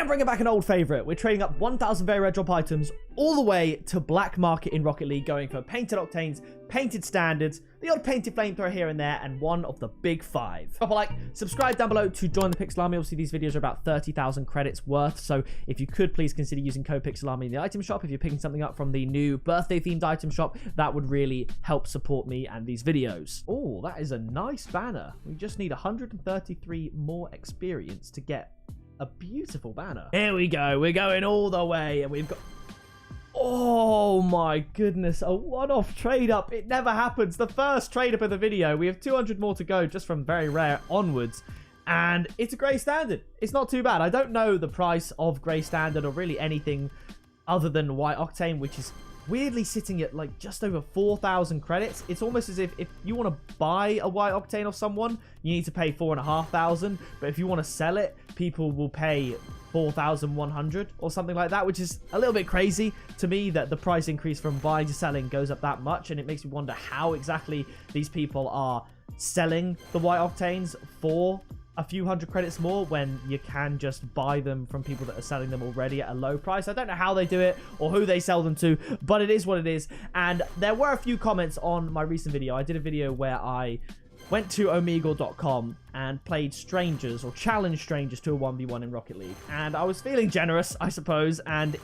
I'm bringing back an old favorite. We're trading up 1,000 very rare drop items all the way to black market in Rocket League, going for painted octanes, painted standards, the odd painted flamethrower here and there, and one of the big five. Drop a like, subscribe down below to join the Pixel Army. Obviously, these videos are about 30,000 credits worth, so if you could please consider using code Pixel Army in the item shop. If you're picking something up from the new birthday themed item shop, that would really help support me and these videos. Oh, that is a nice banner. We just need 133 more experience to get a beautiful banner. Here we go. We're going all the way, and we've got... Oh my goodness, a one-off trade up. It never happens. The first trade up of the video. We have 200 more to go just from very rare onwards. And it's a grey standard. It's not too bad. I don't know the price of grey standard or really anything other than white octane, which is weirdly sitting at like just over 4,000 credits. It's almost as if you want to buy a white octane off someone, you need to pay 4,500. But if you want to sell it, people will pay 4,100 or something like that, which is a little bit crazy to me that the price increase from buying to selling goes up that much. And it makes me wonder how exactly these people are selling the white octanes for a few hundred credits more when you can just buy them from people that are selling them already at a low price. I don't know how they do it or who they sell them to, but it is what it is. And there were a few comments on my recent video. I did a video where I went to omegle.com and played strangers or challenged strangers to a 1v1 in Rocket League. And I was feeling generous, I suppose, and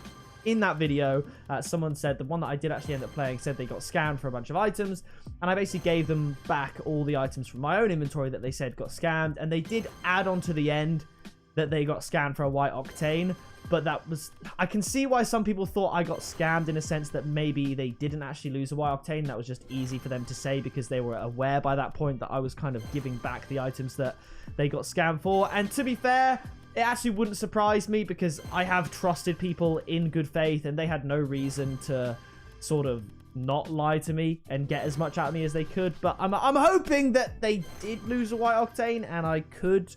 in that video, someone said, the one that I did actually end up playing, said they got scammed for a bunch of items, and I basically gave them back all the items from my own inventory that they said got scammed, and they did add on to the end that they got scammed for a white octane, but that was... I can see why some people thought I got scammed in a sense that maybe they didn't actually lose a white octane. That was just easy for them to say because they were aware by that point that I was kind of giving back the items that they got scammed for, and to be fair, it actually wouldn't surprise me because I have trusted people in good faith and they had no reason to sort of not lie to me and get as much out of me as they could. But I'm hoping that they did lose a white octane and I could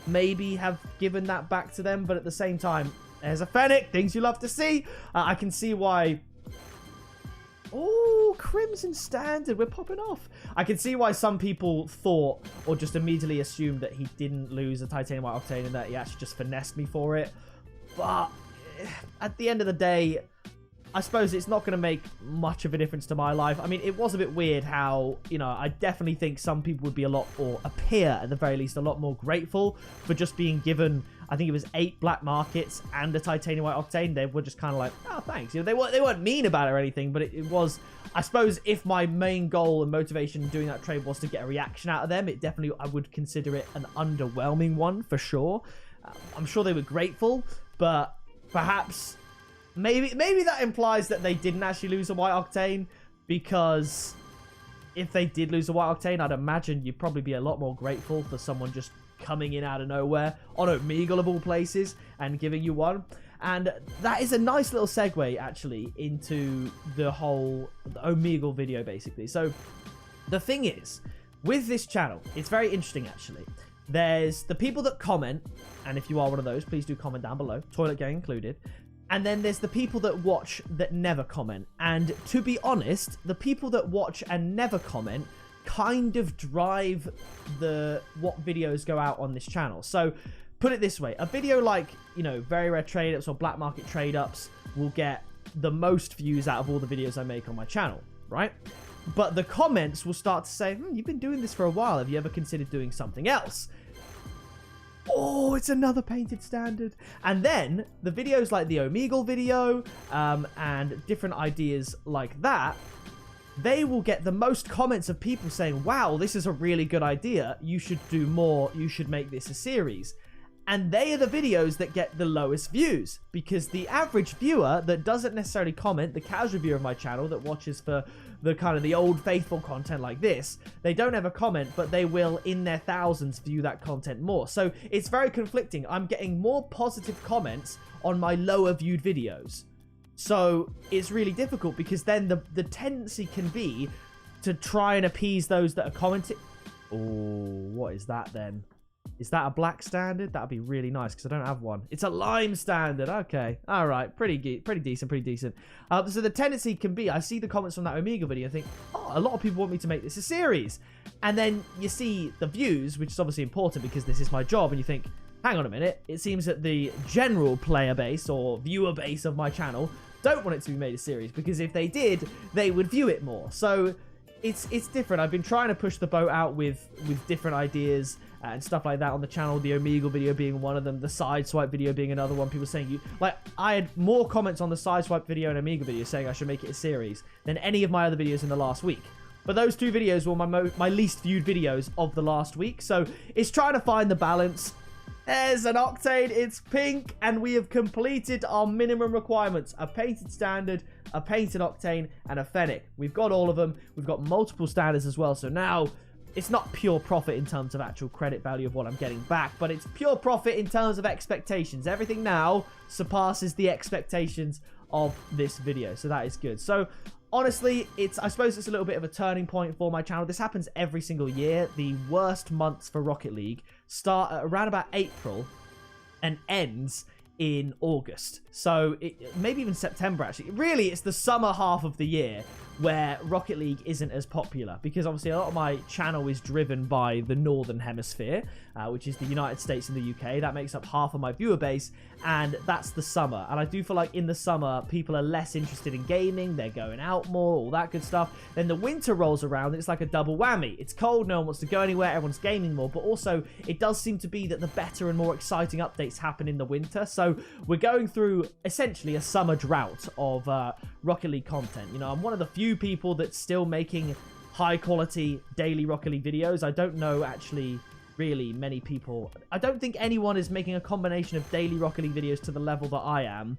maybe have given that back to them. But at the same time, there's a Fennec, things you love to see. I can see why... Oh, Crimson Standard, we're popping off. I can see why some people thought or just immediately assumed that he didn't lose a titanium white octane and that he actually just finessed me for it. But at the end of the day, I suppose it's not going to make much of a difference to my life. I mean, it was a bit weird how, you know, I definitely think some people would be a lot, or appear at the very least, a lot more grateful for just being given, I think it was 8 black markets and a titanium white octane. They were just kind of like, oh, thanks. You know, they weren't mean about it or anything, but it was, I suppose, if my main goal and motivation doing that trade was to get a reaction out of them, it definitely, I would consider it an underwhelming one for sure. I'm sure they were grateful, but perhaps... Maybe that implies that they didn't actually lose a white octane, because if they did lose a white octane, I'd imagine you'd probably be a lot more grateful for someone just coming in out of nowhere on Omegle of all places and giving you one. And that is a nice little segue actually into the whole Omegle video basically. So the thing is, with this channel, it's very interesting actually. There's the people that comment, and if you are one of those, please do comment down below, toilet gang included. And then there's the people that watch that never comment. And to be honest, the people that watch and never comment kind of drive what videos go out on this channel. So put it this way, a video like, you know, very rare trade ups or black market trade ups will get the most views out of all the videos I make on my channel, right? But the comments will start to say, you've been doing this for a while. Have you ever considered doing something else? Oh, it's another painted standard. And then the videos like the Omegle video and different ideas like that, they will get the most comments of people saying, wow, this is a really good idea. You should do more. You should make this a series. And they are the videos that get the lowest views, because the average viewer that doesn't necessarily comment, the casual viewer of my channel that watches for the kind of the old faithful content like this, they don't ever comment, but they will in their thousands view that content more. So it's very conflicting. I'm getting more positive comments on my lower viewed videos. So it's really difficult, because then the tendency can be to try and appease those that are commenting. Oh, what is that then? Is that a black standard? That'd be really nice, because I don't have one. It's a lime standard. Okay. All right. Pretty decent. So the tendency can be, I see the comments from that Omegle video and think, oh, a lot of people want me to make this a series. And then you see the views, which is obviously important because this is my job, and you think, hang on a minute, it seems that the general player base or viewer base of my channel don't want it to be made a series, because if they did, they would view it more. So it's different. I've been trying to push the boat out with different ideas and stuff like that on the channel, the Omegle video being one of them, the Sideswipe video being another one. People saying, I had more comments on the Sideswipe video and Omegle video saying I should make it a series than any of my other videos in the last week. But those two videos were my least viewed videos of the last week. So it's trying to find the balance. There's an Octane, it's pink, and we have completed our minimum requirements. A painted standard, a painted Octane, and a Fennec. We've got all of them. We've got multiple standards as well. So now it's not pure profit in terms of actual credit value of what I'm getting back, but it's pure profit in terms of expectations. Everything now surpasses the expectations of this video. So that is good. So honestly, I suppose it's a little bit of a turning point for my channel. This happens every single year. The worst months for Rocket League start at around about April and ends in August. So maybe even September, actually. Really, it's the summer half of the year where Rocket League isn't as popular, because obviously a lot of my channel is driven by the Northern Hemisphere, which is the United States and the UK. That makes up half of my viewer base, and that's the summer. And I do feel like in the summer, people are less interested in gaming. They're going out more, all that good stuff. Then the winter rolls around, and it's like a double whammy. It's cold, no one wants to go anywhere, everyone's gaming more, but also it does seem to be that the better and more exciting updates happen in the winter. So we're going through essentially a summer drought of Rocket League content. You know, I'm one of the few people that's still making high quality daily Rocket League videos. I don't know actually really many people. I don't think anyone is making a combination of daily Rocket League videos to the level that I am,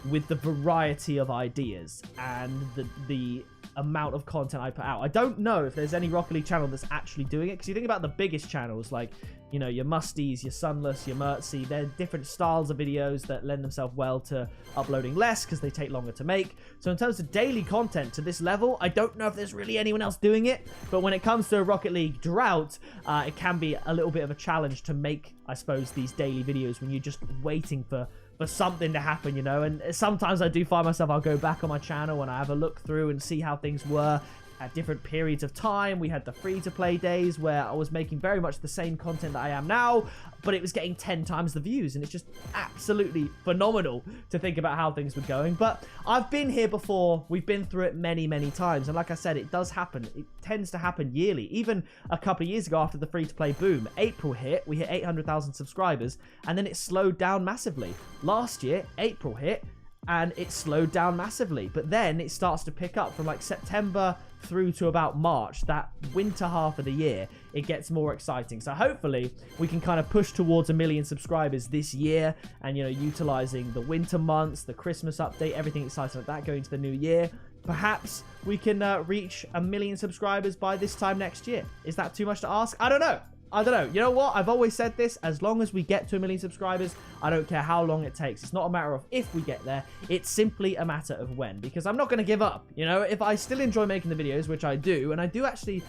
with the variety of ideas and the amount of content I put out. I don't know if there's any Rocket League channel that's actually doing it, because you think about the biggest channels like, you know, your Musties, your Sunless, your Mertzy, they're different styles of videos that lend themselves well to uploading less because they take longer to make. So in terms of daily content to this level, I don't know if there's really anyone else doing it. But when it comes to a Rocket League drought, it can be a little bit of a challenge to make, I suppose, these daily videos when you're just waiting for something to happen, you know. And sometimes I do find myself, I'll go back on my channel and I have a look through and see how things were at different periods of time. We had the free-to-play days where I was making very much the same content that I am now, but it was getting 10 times the views, and it's just absolutely phenomenal to think about how things were going. But I've been here before. We've been through it many, many times, and like I said, it does happen. It tends to happen yearly. Even a couple of years ago, after the free-to-play boom, April hit, we hit 800,000 subscribers, and then it slowed down massively. Last year, April hit, and it slowed down massively, but then it starts to pick up from like September through to about March. That winter half of the year, it gets more exciting. So hopefully we can kind of push towards 1 million subscribers this year, and, you know, utilizing the winter months, the Christmas update, everything exciting like that going into the new year. Perhaps we can reach 1 million subscribers by this time next year. Is that too much to ask? I don't know. You know what? I've always said this. As long as we get to 1 million subscribers, I don't care how long it takes. It's not a matter of if we get there. It's simply a matter of when. Because I'm not going to give up. You know, if I still enjoy making the videos, which I do, and I do actually,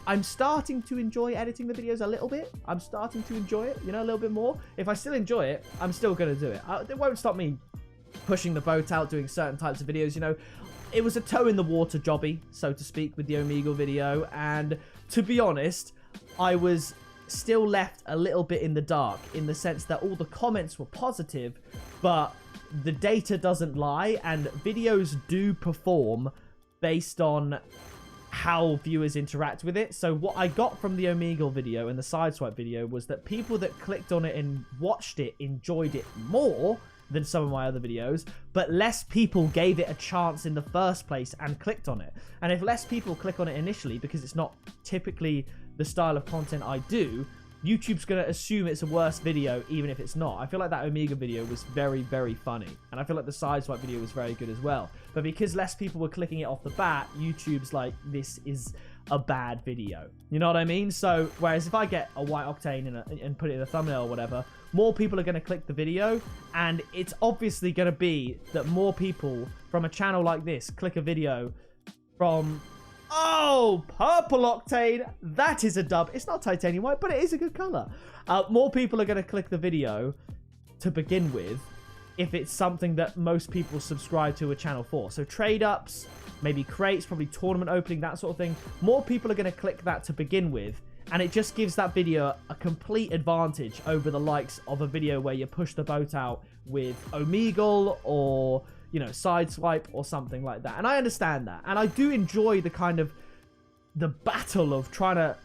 I'm starting to enjoy editing the videos a little bit. I'm starting to enjoy it, you know, a little bit more. If I still enjoy it, I'm still going to do it. It won't stop me pushing the boat out, doing certain types of videos, you know. It was a toe in the water jobby, so to speak, with the Omegle video. And to be honest, I was still left a little bit in the dark, in the sense that all the comments were positive, but the data doesn't lie, and videos do perform based on how viewers interact with it. So what I got from the Omegle video and the Sideswipe video was that people that clicked on it and watched it enjoyed it more than some of my other videos, but less people gave it a chance in the first place and clicked on it. And if less people click on it initially, because it's not typically the style of content I do, YouTube's going to assume it's a worse video, even if it's not. I feel like that Omegle video was very, very funny. And I feel like the Sideswipe video was very good as well. But because less people were clicking it off the bat, YouTube's like, this is a bad video. You know what I mean? So, whereas if I get a white Octane and put it in a thumbnail or whatever, more people are going to click the video. And it's obviously going to be that more people from a channel like this click a video from... Oh, purple Octane. That is a dub. It's not titanium white, but it is a good color. More people are going to click the video to begin with if it's something that most people subscribe to a channel for. So trade ups, maybe crates, probably tournament opening, that sort of thing. More people are going to click that to begin with And it just gives that video a complete advantage over the likes of a video where you push the boat out with Omegle or, you know, Sideswipe or something like that. And I understand that. And I do enjoy the kind of the battle of trying to,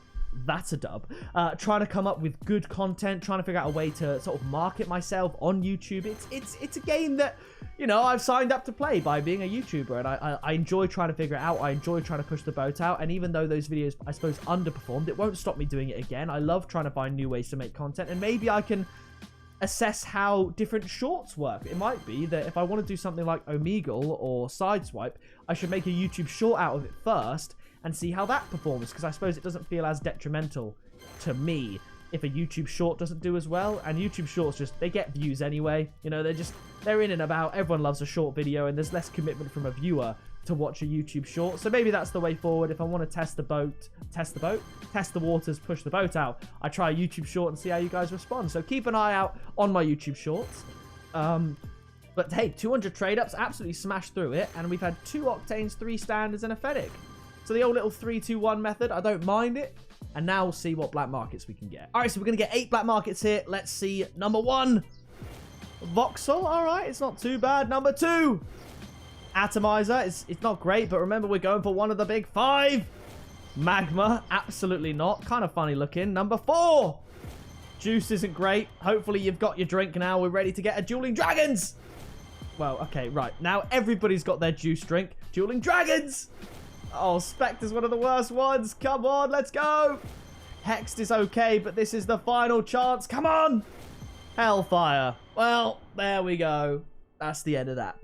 that's a dub, trying to come up with good content, trying to figure out a way to sort of market myself on YouTube. It's a game that, you know, I've signed up to play by being a YouTuber, and I enjoy trying to figure it out. I enjoy trying to push the boat out, and even though those videos, I suppose, underperformed, it won't stop me doing it again. I love trying to find new ways to make content, and maybe I can assess how different shorts work. It might be that if I want to do something like Omegle or Sideswipe, I should make a YouTube short out of it first and see how that performs, because I suppose it doesn't feel as detrimental to me if a YouTube short doesn't do as well. And YouTube shorts, just, they get views anyway, you know, they're in and about. Everyone loves a short video, and there's less commitment from a viewer to watch a YouTube short. So maybe that's the way forward. If I want to test the waters, push the boat out, I try a YouTube short and see how you guys respond. So keep an eye out on my YouTube shorts. But hey, 200 trade ups, absolutely smashed through it, and we've had 2 octanes, 3 standards, and a Fennec. So the old little 3-2-1 method, I don't mind it. And now we'll see what black markets we can get. All right, so we're going to get 8 black markets here. Let's see. Number 1, Voxel. All right, it's not too bad. Number 2, Atomizer. It's not great, but remember, we're going for one of the big 5. Magma, absolutely not. Kind of funny looking. Number 4, Juice isn't great. Hopefully you've got your drink now. We're ready to get a Dueling Dragons. Well, okay, right. Now everybody's got their juice drink. Dueling Dragons. Oh, Spectre's one of the worst ones. Come on, let's go. Hexed is okay, but this is the final chance. Come on. Hellfire. Well, there we go. That's the end of that.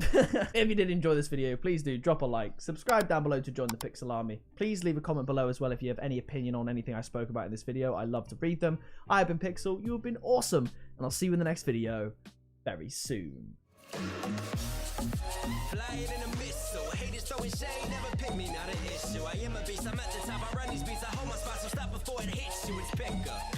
If you did enjoy this video, please do drop a like. Subscribe down below to join the Pixel Army. Please leave a comment below as well if you have any opinion on anything I spoke about in this video. I love to read them. I have been Pixel. You have been awesome. And I'll see you in the next video very soon. Flying in the missile, haters throwing shade, never pick me, not an issue. I am a beast, I'm at the top, I run these beats, I hold my spot, so stop before it hits you, it's Becca.